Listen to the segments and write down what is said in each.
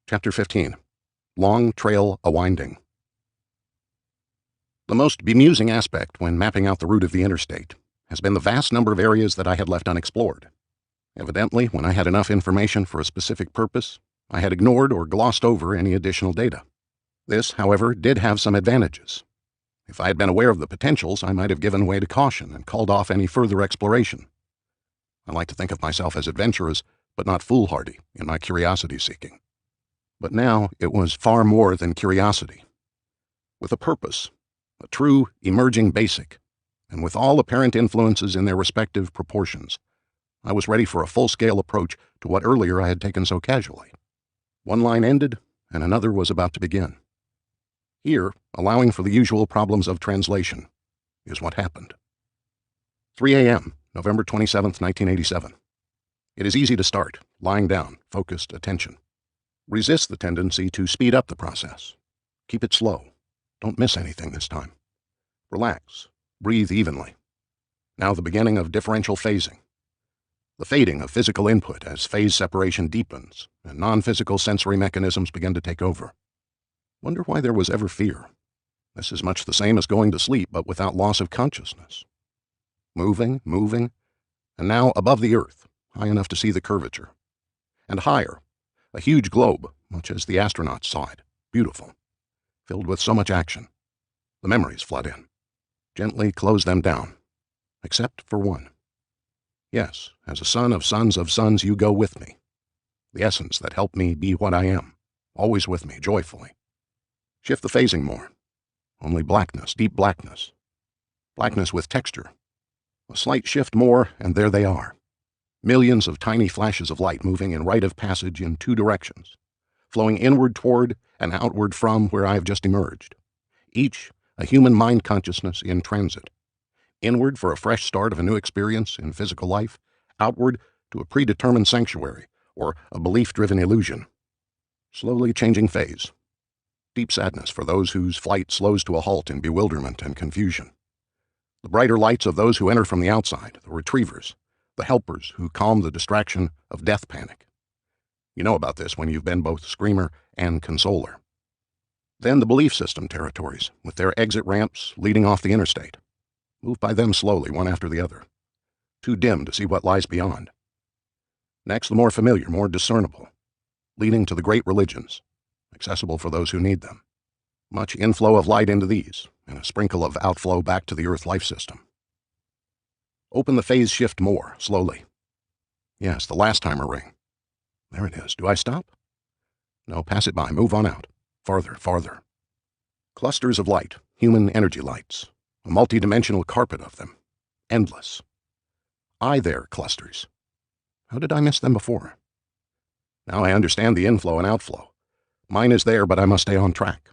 Chapter 15. Long Trail A-Winding. The most bemusing aspect when mapping out the route of the interstate has been the vast number of areas that I had left unexplored. Evidently, when I had enough information for a specific purpose, I had ignored or glossed over any additional data. This, however, did have some advantages. If I had been aware of the potentials, I might have given way to caution and called off any further exploration. I like to think of myself as adventurous, but not foolhardy in my curiosity-seeking. But now it was far more than curiosity. With a purpose, a true emerging basic, and with all apparent influences in their respective proportions, I was ready for a full-scale approach to what earlier I had taken so casually. One line ended, and another was about to begin. Here, allowing for the usual problems of translation, is what happened. 3 a.m., November 27th, 1987. It is easy to start, lying down, focused attention. Resist the tendency to speed up the process. Keep it slow. Don't miss anything this time. Relax. Breathe evenly. Now the beginning of differential phasing. The fading of physical input as phase separation deepens and non-physical sensory mechanisms begin to take over. Wonder why there was ever fear. This is much the same as going to sleep, but without loss of consciousness. Moving, and now above the earth, high enough to see the curvature. And higher, a huge globe, much as the astronauts saw it, beautiful, filled with so much action. The memories flood in. Gently close them down, except for one. Yes, as a son of sons, you go with me. The essence that helped me be what I am, always with me, joyfully. Shift the phasing more. Only blackness, deep blackness. Blackness with texture. A slight shift more, and there they are. Millions of tiny flashes of light moving in rite of passage in two directions, flowing inward toward and outward from where I have just emerged. Each a human mind consciousness in transit. Inward for a fresh start of a new experience in physical life, outward to a predetermined sanctuary or a belief-driven illusion. Slowly changing phase. Deep sadness for those whose flight slows to a halt in bewilderment and confusion. The brighter lights of those who enter from the outside, the retrievers, the helpers who calm the distraction of death panic. You know about this when you've been both screamer and consoler. Then the belief system territories, with their exit ramps leading off the interstate. Move by them slowly, one after the other. Too dim to see what lies beyond. Next, the more familiar, more discernible, leading to the great religions, accessible for those who need them. Much inflow of light into these, and a sprinkle of outflow back to the Earth life system. Open the phase shift more, slowly. Yes, the last timer ring. There it is. Do I stop? No, pass it by. Move on out. Farther. Clusters of light, human energy lights. A multi-dimensional carpet of them. Endless. There clusters. How did I miss them before? Now I understand the inflow and outflow. Mine is there, but I must stay on track.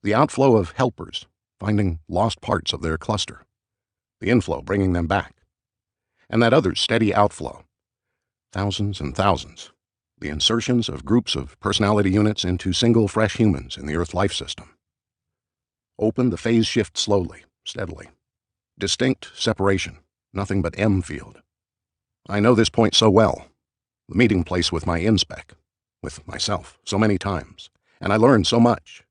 The outflow of helpers, finding lost parts of their cluster. The inflow bringing them back. And that other steady outflow. Thousands and thousands. The insertions of groups of personality units into single fresh humans in the Earth life system. Open the phase shift slowly, steadily. Distinct separation, nothing but M field. I know this point so well. The meeting place with my inspec, with myself, so many times. And I learned so much.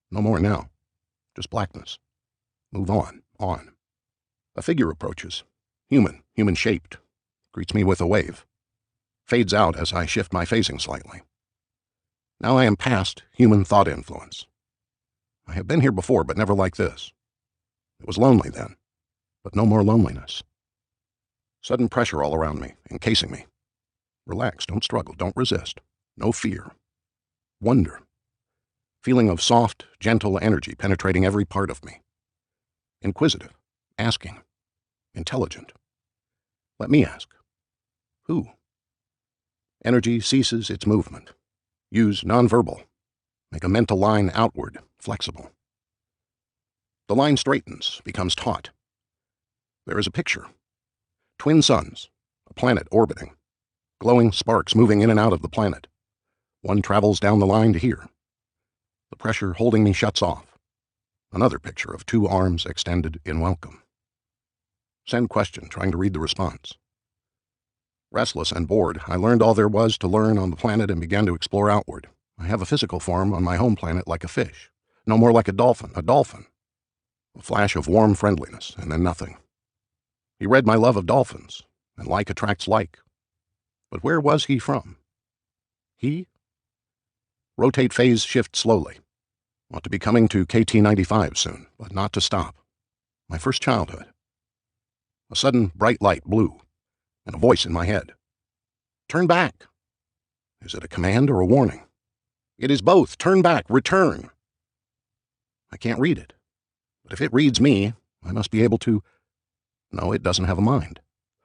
No more now. Just blackness. Move on. A figure approaches. Human-shaped. Greets me with a wave. Fades out as I shift my phasing slightly. Now I am past human thought influence. I have been here before, but never like this. It was lonely then, but no more loneliness. Sudden pressure all around me, encasing me. Relax, don't struggle, don't resist. No fear. Wonder. Feeling of soft, gentle energy penetrating every part of me. Inquisitive. Asking. Intelligent. Let me ask. Who? Energy ceases its movement. Use nonverbal. Make a mental line outward, flexible. The line straightens, becomes taut. There is a picture. Twin suns, a planet orbiting. Glowing sparks moving in and out of the planet. One travels down the line to here. The pressure holding me shuts off. Another picture of two arms extended in welcome. Send question, trying to read the response. Restless and bored, I learned all there was to learn on the planet and began to explore outward, I have a physical form on my home planet like a fish, no more like a dolphin, A flash of warm friendliness, and then nothing. He read my love of dolphins, and like attracts like. But where was he from? He? Rotate phase shift slowly. Ought to be coming to KT-95 soon, but not to stop. My first childhood. A sudden bright light blew, and a voice in my head. Turn back. Is it a command or a warning? It is both. Turn back. Return. I can't read it. But if it reads me, I must be able to... No, it doesn't have a mind.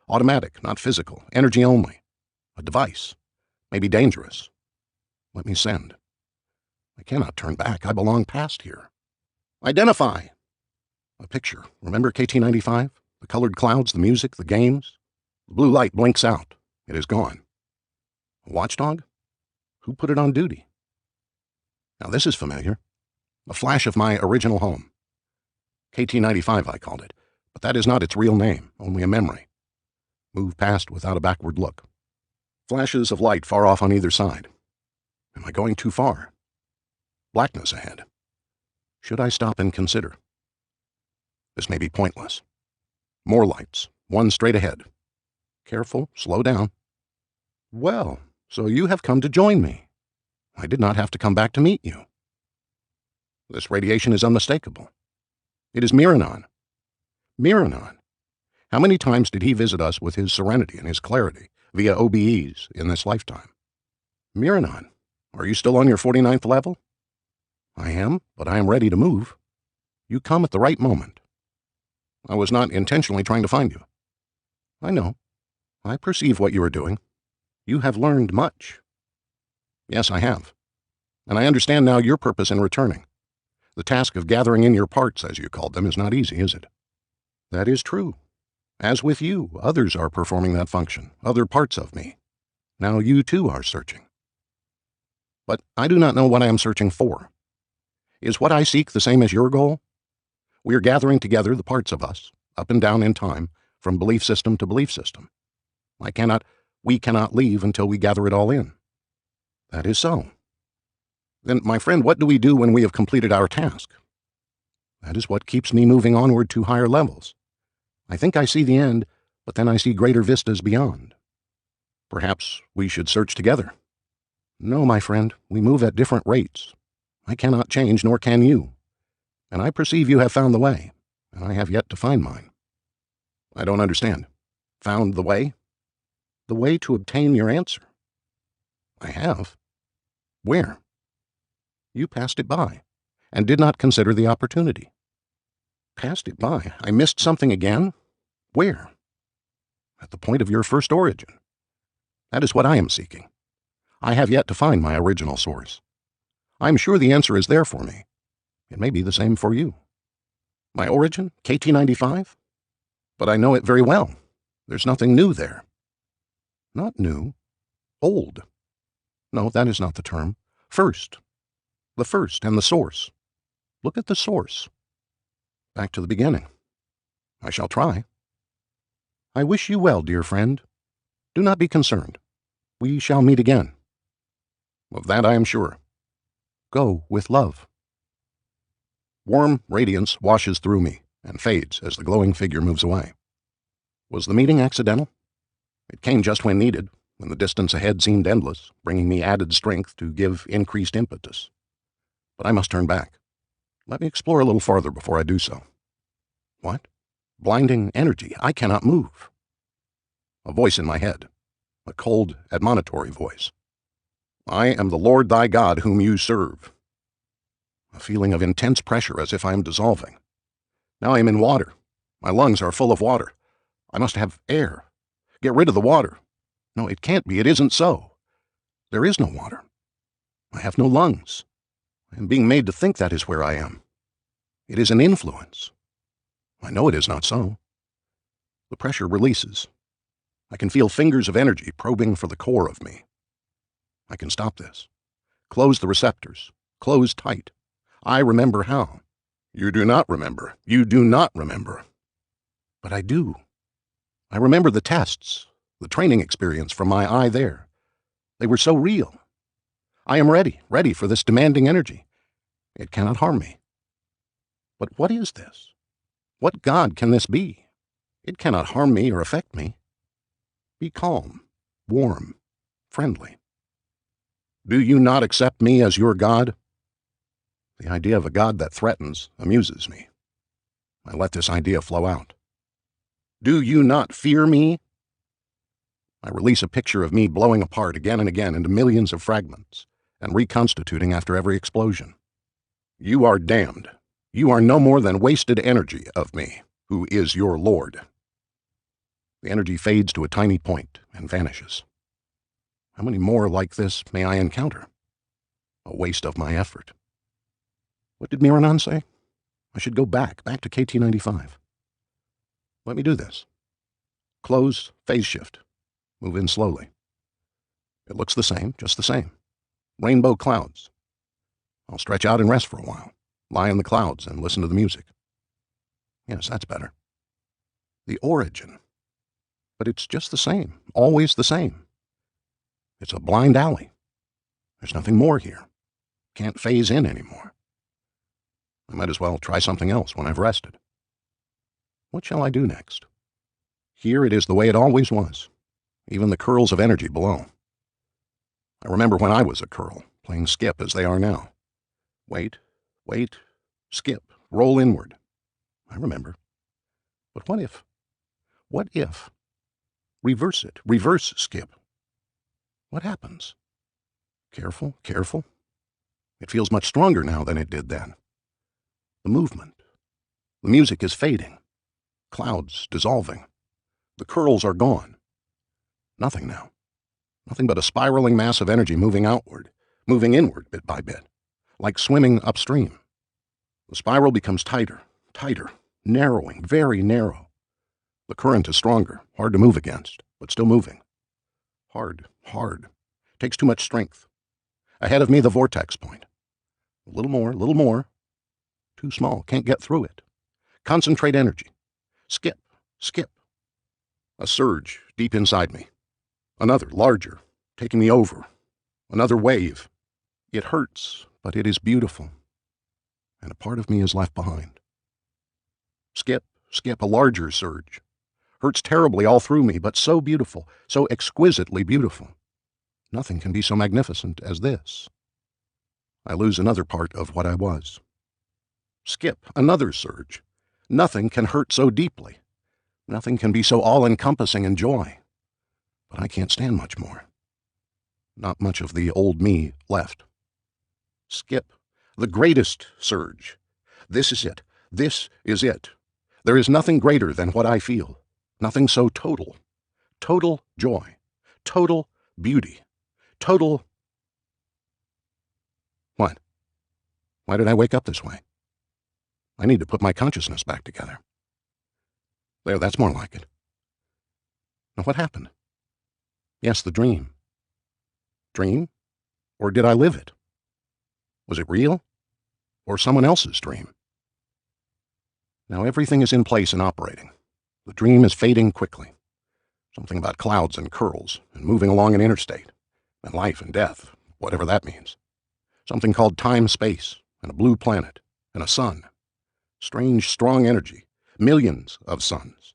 Automatic, not physical. Energy only. A device. Maybe dangerous. Let me send. I cannot turn back. I belong past here. Identify. A picture. Remember KT-95? The colored clouds, the music, the games? The blue light blinks out. It is gone. A watchdog? Who put it on duty? Now this is familiar. A flash of my original home. KT-95 I called it, but that is not its real name, only a memory. Move past without a backward look. Flashes of light far off on either side. Am I going too far? Blackness ahead. Should I stop and consider? This may be pointless. More lights, one straight ahead. Careful, slow down. Well, so you have come to join me. I did not have to come back to meet you. This radiation is unmistakable. It is Miron. Miron. How many times did he visit us with his serenity and his clarity via OBEs in this lifetime? Miron, are you still on your 49th level? I am, but I am ready to move. You come at the right moment. I was not intentionally trying to find you. I know. I perceive what you are doing. You have learned much. Yes, I have. And I understand now your purpose in returning. The task of gathering in your parts, as you called them, is not easy, is it? That is true. As with you, others are performing that function, other parts of me. Now you too are searching. But I do not know what I am searching for. Is what I seek the same as your goal? We are gathering together the parts of us, up and down in time, from belief system to belief system. We cannot leave until we gather it all in. That is so. Then, my friend, what do we do when we have completed our task? That is what keeps me moving onward to higher levels. I think I see the end, but then I see greater vistas beyond. Perhaps we should search together. No, my friend, we move at different rates. I cannot change, nor can you. And I perceive you have found the way, and I have yet to find mine. I don't understand. Found the way? The way to obtain your answer. I have. Where? You passed it by, and did not consider the opportunity. Passed it by? I missed something again? Where? At the point of your first origin. That is what I am seeking. I have yet to find my original source. I am sure the answer is there for me. It may be the same for you. My origin? KT-95? But I know it very well. There's nothing new there. Not new. Old. No, that is not the term. First. The first and the source. Look at the source. Back to the beginning. I shall try. I wish you well, dear friend. Do not be concerned. We shall meet again. Of that I am sure. Go with love. Warm radiance washes through me and fades as the glowing figure moves away. Was the meeting accidental? It came just when needed, when the distance ahead seemed endless, bringing me added strength to give increased impetus. But I must turn back. Let me explore a little farther before I do so. What? Blinding energy. I cannot move. A voice in my head. A cold, admonitory voice. I am the Lord thy God whom you serve. A feeling of intense pressure as if I am dissolving. Now I am in water. My lungs are full of water. I must have air. Get rid of the water. No, it can't be. It isn't so. There is no water. I have no lungs. I am being made to think that is where I am. It is an influence. I know it is not so. The pressure releases. I can feel fingers of energy probing for the core of me. I can stop this. Close the receptors. Close tight. I remember how. You do not remember. You do not remember. But I do. I remember the tests, the training experience from my eye there. They were so real. I am ready for this demanding energy. It cannot harm me. But what is this? What God can this be? It cannot harm me or affect me. Be calm, warm, friendly. Do you not accept me as your God? The idea of a God that threatens amuses me. I let this idea flow out. Do you not fear me? I release a picture of me blowing apart again and again into millions of fragments and reconstituting after every explosion. You are damned. You are no more than wasted energy of me, who is your Lord. The energy fades to a tiny point and vanishes. How many more like this may I encounter? A waste of my effort. What did Miron say? I should go back to KT95. Let me do this. Close, phase shift. Move in slowly. It looks the same, just the same. Rainbow clouds. I'll stretch out and rest for a while. Lie in the clouds and listen to the music. Yes, that's better. The origin. But it's just the same, always the same. It's a blind alley. There's nothing more here. Can't phase in anymore. I might as well try something else when I've rested. What shall I do next? Here it is the way it always was, even the curls of energy below. I remember when I was a curl, playing skip as they are now. Wait, skip, roll inward. I remember. But what if? What if? Reverse it, reverse skip. What happens? Careful, careful. It feels much stronger now than it did then. The movement. The music is fading. Clouds dissolving. The curls are gone. Nothing now. Nothing but a spiraling mass of energy moving outward, moving inward bit by bit, like swimming upstream. The spiral becomes tighter, narrowing, very narrow. The current is stronger, hard to move against, but still moving. Hard. Takes too much strength. Ahead of me, the vortex point. A little more. Too small, can't get through it. Concentrate energy. Skip. A surge deep inside me. Another, larger, taking me over. Another wave. It hurts, but it is beautiful. And a part of me is left behind. Skip, a larger surge. Hurts terribly all through me, but so beautiful, so exquisitely beautiful. Nothing can be so magnificent as this. I lose another part of what I was. Skip, another surge. Nothing can hurt so deeply. Nothing can be so all-encompassing in joy. But I can't stand much more. Not much of the old me left. Skip, the greatest surge. This is it. This is it. There is nothing greater than what I feel. Nothing so total. Total joy. Total beauty. Total... What? Why did I wake up this way? I need to put my consciousness back together. There, that's more like it. Now what happened? Yes, the dream. Dream? Or did I live it? Was it real? Or someone else's dream? Now everything is in place and operating. The dream is fading quickly. Something about clouds and curls, and moving along an interstate, and life and death, whatever that means. Something called time-space, and a blue planet, and a sun. Strange, strong energy, millions of suns.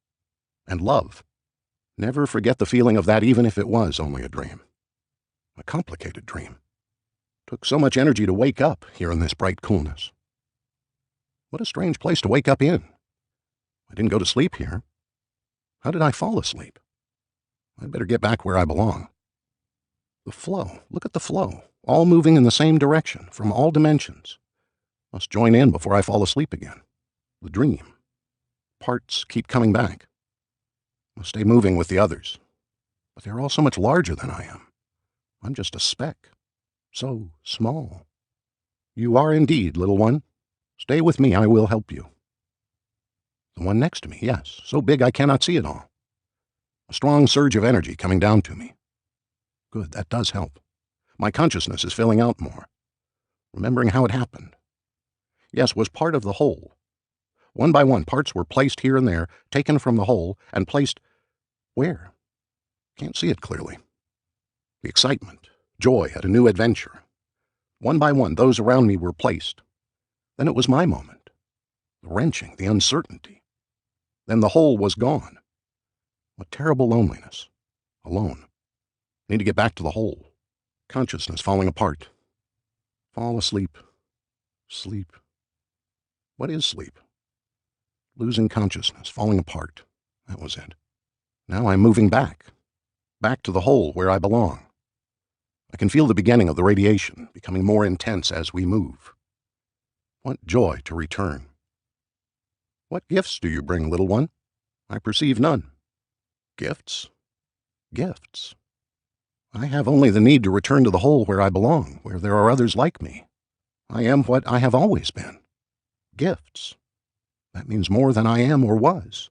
And love. Never forget the feeling of that, even if it was only a dream. A complicated dream. Took so much energy to wake up here in this bright coolness. What a strange place to wake up in. I didn't go to sleep here. How did I fall asleep? I'd better get back where I belong. The flow. Look at the flow. All moving in the same direction, from all dimensions. Must join in before I fall asleep again. The dream. Parts keep coming back. Must stay moving with the others. But they're all so much larger than I am. I'm just a speck. So small. You are indeed, little one. Stay with me, I will help you. The one next to me, yes, so big I cannot see it all. A strong surge of energy coming down to me. Good, that does help. My consciousness is filling out more. Remembering how it happened. Yes, was part of the whole. One by one, parts were placed here and there, taken from the whole, and placed... where? Can't see it clearly. The excitement, joy at a new adventure, One by one, those around me were placed. Then it was my moment. The wrenching, the uncertainty. Then the whole was gone. What terrible loneliness. Alone. Need to get back to the whole. Consciousness falling apart. Fall asleep. Sleep. What is sleep? Losing consciousness, falling apart. That was it. Now I'm moving back. Back to the whole where I belong. I can feel the beginning of the radiation becoming more intense as we move. What joy to return. What gifts do you bring, little one? I perceive none. Gifts? Gifts. I have only the need to return to the whole where I belong, where there are others like me. I am what I have always been. Gifts. That means more than I am or was.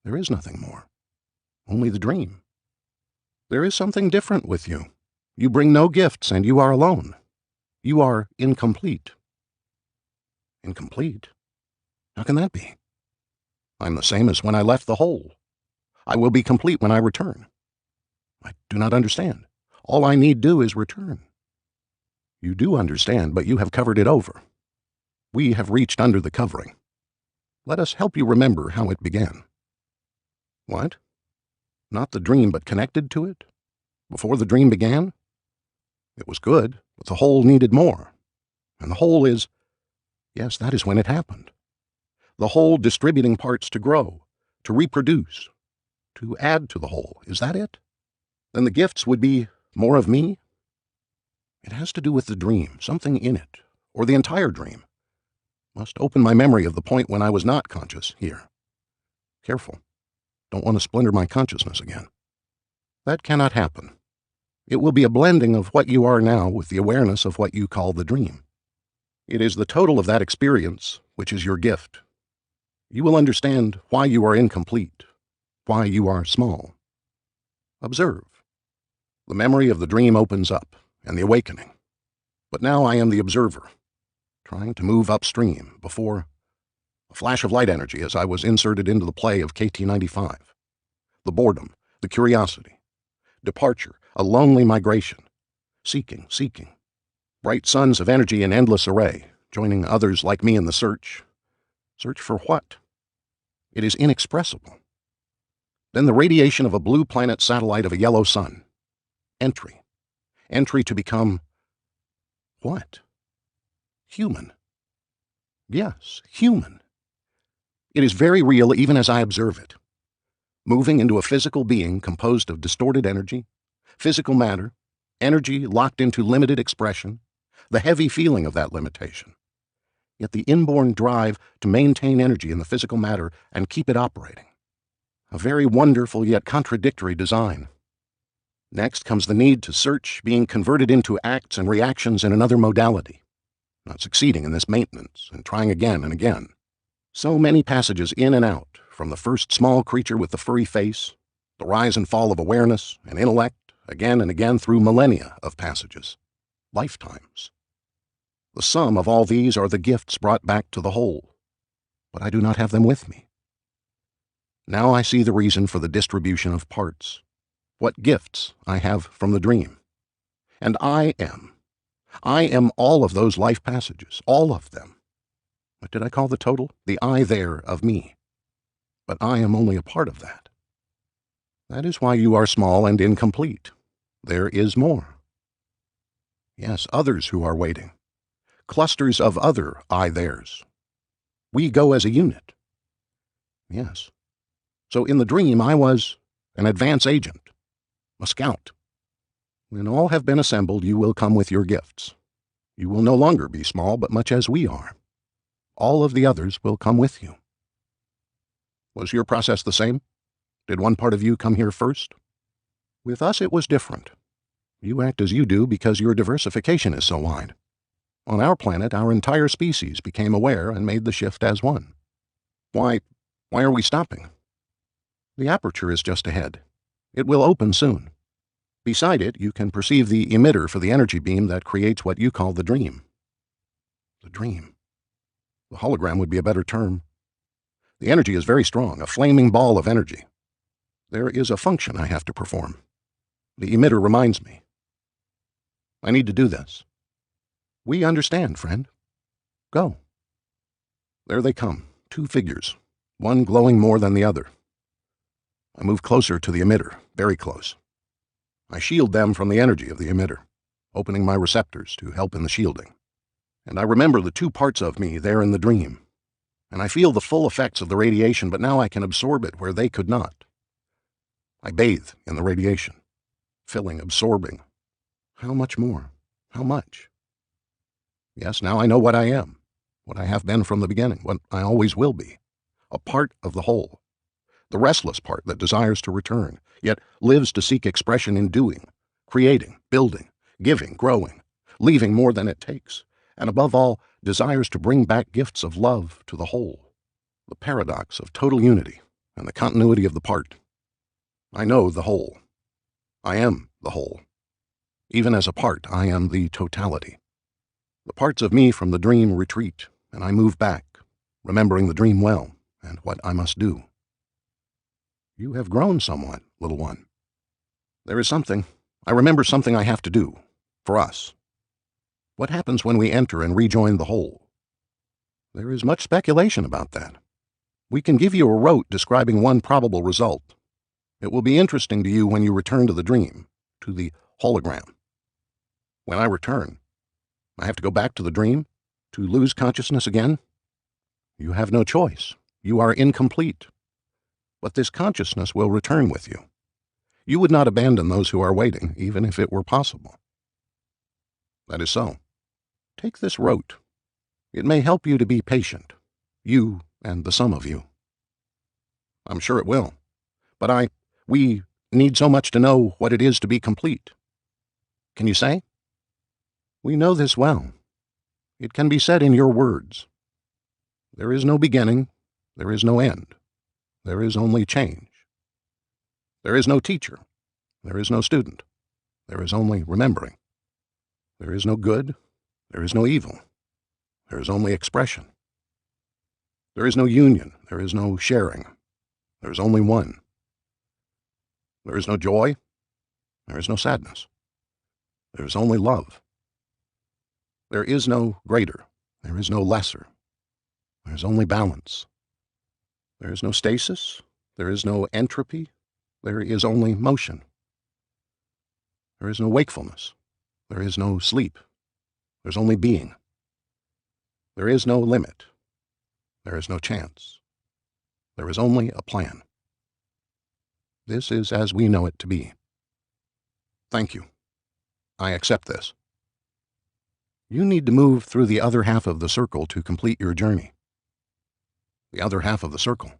There is nothing more. Only the dream. There is something different with you. You bring no gifts and you are alone. You are incomplete. Incomplete? How can that be? I'm the same as when I left the whole. I will be complete when I return. I do not understand. All I need do is return. You do understand, but you have covered it over. We have reached under the covering. Let us help you remember how it began. What? Not the dream, but connected to it? Before the dream began? It was good, but the whole needed more. And the whole is, yes, that is when it happened. The whole distributing parts to grow, to reproduce, to add to the whole. Is that it? Then the gifts would be more of me? It has to do with the dream, something in it, or the entire dream. Must open my memory of the point when I was not conscious here. Careful. Don't want to splinter my consciousness again. That cannot happen. It will be a blending of what you are now with the awareness of what you call the dream. It is the total of that experience which is your gift. You will understand why you are incomplete, why you are small. Observe. The memory of the dream opens up, and the awakening. But now I am the observer, trying to move upstream before a flash of light energy as I was inserted into the play of KT-95. The boredom, the curiosity. Departure, a lonely migration. Seeking. Bright suns of energy in endless array, joining others like me in the search. Search for what? It is inexpressible. Then the radiation of a blue planet satellite of a yellow sun. Entry. Entry to become what? Human. Yes, human. It is very real even as I observe it. Moving into a physical being composed of distorted energy, physical matter, energy locked into limited expression, the heavy feeling of that limitation. Yet the inborn drive to maintain energy in the physical matter and keep it operating. A very wonderful yet contradictory design. Next comes the need to search being converted into acts and reactions in another modality, not succeeding in this maintenance and trying again and again. So many passages in and out, from the first small creature with the furry face, the rise and fall of awareness and intellect, again and again through millennia of passages, lifetimes. The sum of all these are the gifts brought back to the whole, but I do not have them with me. Now I see the reason for the distribution of parts, what gifts I have from the dream. And I am all of those life passages, all of them. What did I call the total? The I there of me. But I am only a part of that. That is why you are small and incomplete. There is more. Yes, others who are waiting. Clusters of other I theirs. We go as a unit. Yes. So in the dream I was an advance agent, a scout. When all have been assembled, you will come with your gifts. You will no longer be small, but much as we are. All of the others will come with you. Was your process the same? Did one part of you come here first? With us it was different. You act as you do because your diversification is so wide. On our planet, our entire species became aware and made the shift as one. Why are we stopping? The aperture is just ahead. It will open soon. Beside it, you can perceive the emitter for the energy beam that creates what you call the dream. The dream. The hologram would be a better term. The energy is very strong, a flaming ball of energy. There is a function I have to perform. The emitter reminds me. I need to do this. We understand, friend. Go. There they come, two figures, one glowing more than the other. I move closer to the emitter, very close. I shield them from the energy of the emitter, opening my receptors to help in the shielding. And I remember the two parts of me there in the dream. And I feel the full effects of the radiation, but now I can absorb it where they could not. I bathe in the radiation, filling, absorbing. How much more? How much? Yes, now I know what I am, what I have been from the beginning, what I always will be, a part of the whole, the restless part that desires to return, yet lives to seek expression in doing, creating, building, giving, growing, leaving more than it takes, and above all, desires to bring back gifts of love to the whole, the paradox of total unity and the continuity of the part. I know the whole. I am the whole. Even as a part, I am the totality. The parts of me from the dream retreat, and I move back, remembering the dream well and what I must do. You have grown somewhat, little one. There is something, I remember something I have to do, for us. What happens when we enter and rejoin the whole? There is much speculation about that. We can give you a rote describing one probable result. It will be interesting to you when you return to the dream, to the hologram. When I return, I have to go back to the dream, to lose consciousness again? You have no choice. You are incomplete. But this consciousness will return with you. You would not abandon those who are waiting, even if it were possible. That is so. Take this rote. It may help you to be patient, you and the sum of you. I'm sure it will. But we need so much to know what it is to be complete. Can you say? We know this well. It can be said in your words. There is no beginning, there is no end. There is only change. There is no teacher, there is no student. There is only remembering. There is no good, there is no evil. There is only expression. There is no union, there is no sharing. There is only one. There is no joy, there is no sadness. There is only love. There is no greater, there is no lesser. There is only balance. There is no stasis, there is no entropy, there is only motion. There is no wakefulness, there is no sleep, there's only being. There is no limit, there is no chance. There is only a plan. This is as we know it to be. Thank you. I accept this. You need to move through the other half of the circle to complete your journey. The other half of the circle.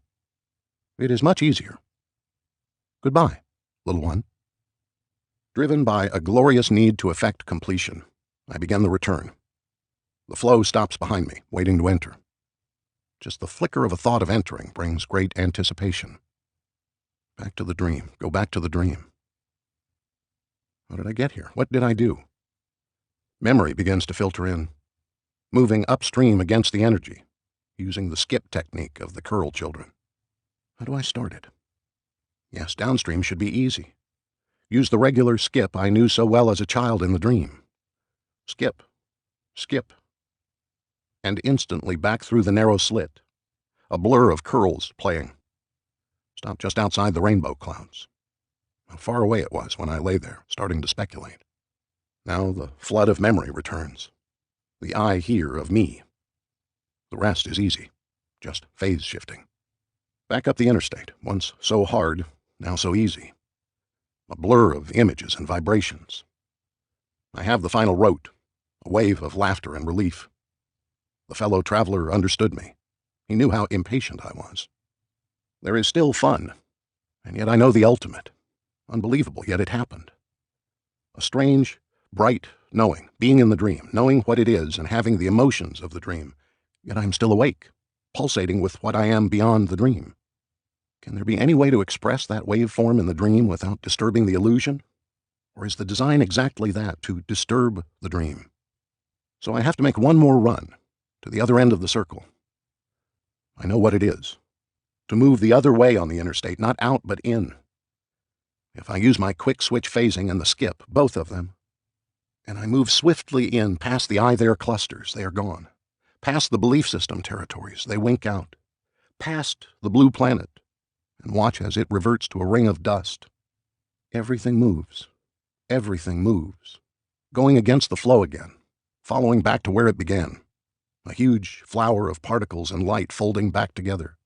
It is much easier. Goodbye, little one. Driven by a glorious need to effect completion, I begin the return. The flow stops behind me, waiting to enter. Just the flicker of a thought of entering brings great anticipation. Back to the dream. Go back to the dream. How did I get here? What did I do? Memory begins to filter in, moving upstream against the energy, using the skip technique of the Curl children. How do I start it? Yes, downstream should be easy. Use the regular skip I knew so well as a child in the dream. Skip, skip. And instantly back through the narrow slit, a blur of curls playing. Stopped just outside the rainbow clouds. How far away it was when I lay there, starting to speculate. Now the flood of memory returns. The I here of me. The rest is easy, just phase shifting. Back up the interstate, once so hard, now so easy. A blur of images and vibrations. I have the final rote, a wave of laughter and relief. The fellow traveler understood me. He knew how impatient I was. There is still fun, and yet I know the ultimate. Unbelievable, yet it happened. A strange, bright knowing, being in the dream, knowing what it is and having the emotions of the dream, yet I am still awake, pulsating with what I am beyond the dream. Can there be any way to express that waveform in the dream without disturbing the illusion? Or is the design exactly that, to disturb the dream? So I have to make one more run, to the other end of the circle. I know what it is. To move the other way on the interstate, not out but in. If I use my quick switch phasing and the skip, both of them, And I move swiftly in past the I there clusters, they are gone. Past the belief system territories, they wink out. Past the blue planet, and watch as it reverts to a ring of dust. Everything moves. Everything moves. Going against the flow again, following back to where it began. A huge flower of particles and light folding back together,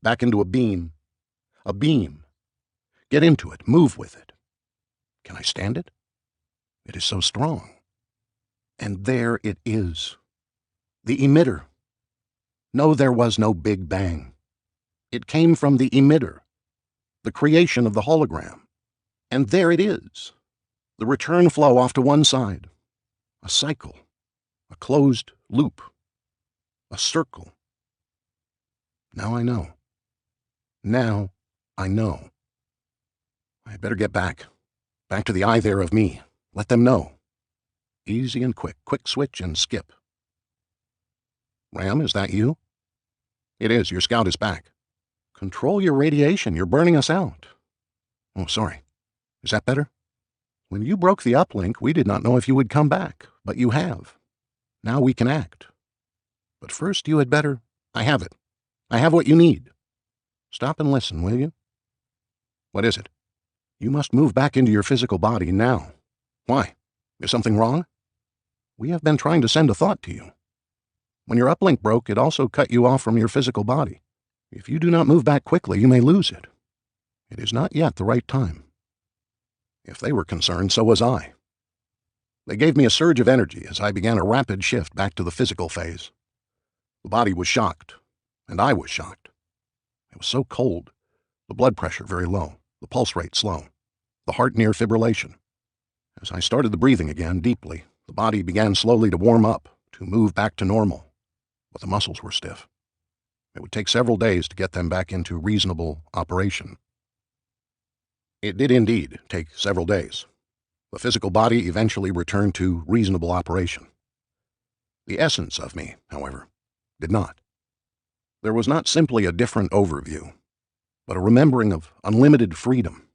back into a beam. A beam. Get into it, move with it. Can I stand it? It is so strong. And there it is. The emitter. No, there was no Big Bang. It came from the emitter, the creation of the hologram. And there it is. The return flow off to one side. A cycle. A closed loop. A circle. Now I know. Now I know. I had better get back. Back to the I there of me. Let them know. Easy and quick. Quick switch and skip. Ram, is that you? It is. Your scout is back. Control your radiation. You're burning us out. Oh, sorry. Is that better? When you broke the uplink, we did not know if you would come back, but you have. Now we can act. But first you had better... I have it. I have what you need. Stop and listen, will you? What is it? You must move back into your physical body now. Why? Is something wrong? We have been trying to send a thought to you. When your uplink broke, it also cut you off from your physical body. If you do not move back quickly, you may lose it. It is not yet the right time. If they were concerned, so was I. They gave me a surge of energy as I began a rapid shift back to the physical phase. The body was shocked, and I was shocked. It was so cold, the blood pressure very low, the pulse rate slow, the heart near fibrillation. As I started the breathing again deeply, the body began slowly to warm up, to move back to normal, but the muscles were stiff. It would take several days to get them back into reasonable operation. It did indeed take several days. The physical body eventually returned to reasonable operation. The essence of me, however, did not. There was not simply a different overview, but a remembering of unlimited freedom,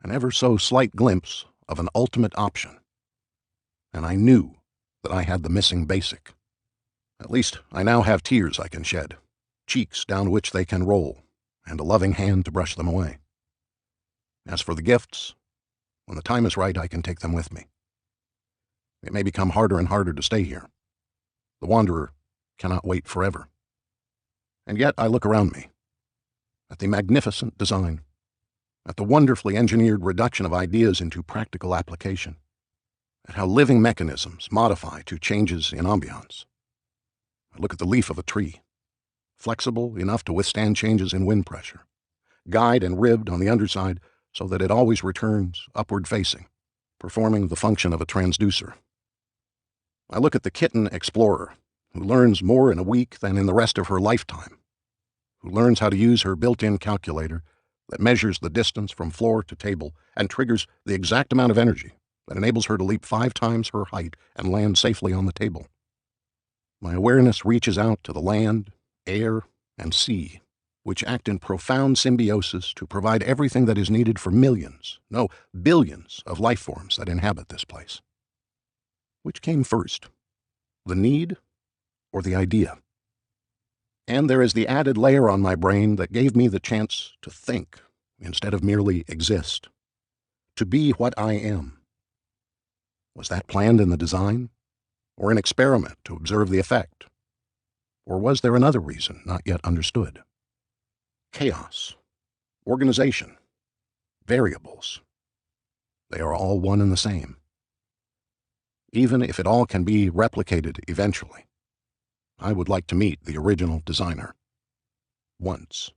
an ever so slight glimpse of an ultimate option. And I knew that I had the missing basic. At least I now have tears I can shed, cheeks down which they can roll, and a loving hand to brush them away. As for the gifts, when the time is right, I can take them with me. It may become harder and harder to stay here. The wanderer cannot wait forever. And yet I look around me, at the magnificent design, at the wonderfully engineered reduction of ideas into practical application, at how living mechanisms modify to changes in ambiance. I look at the leaf of a tree, flexible enough to withstand changes in wind pressure, guyed and ribbed on the underside so that it always returns upward facing, performing the function of a transducer. I look at the kitten explorer, who learns more in a week than in the rest of her lifetime, who learns how to use her built-in calculator that measures the distance from floor to table and triggers the exact amount of energy that enables her to leap 5 times her height and land safely on the table. My awareness reaches out to the land, air, and sea, which act in profound symbiosis to provide everything that is needed for millions, no, billions of life forms that inhabit this place. Which came first, the need or the idea? And there is the added layer on my brain that gave me the chance to think instead of merely exist, to be what I am. Was that planned in the design, or an experiment to observe the effect? Or was there another reason not yet understood? Chaos, organization, variables. They are all one and the same. Even if it all can be replicated eventually, I would like to meet the original designer. Once.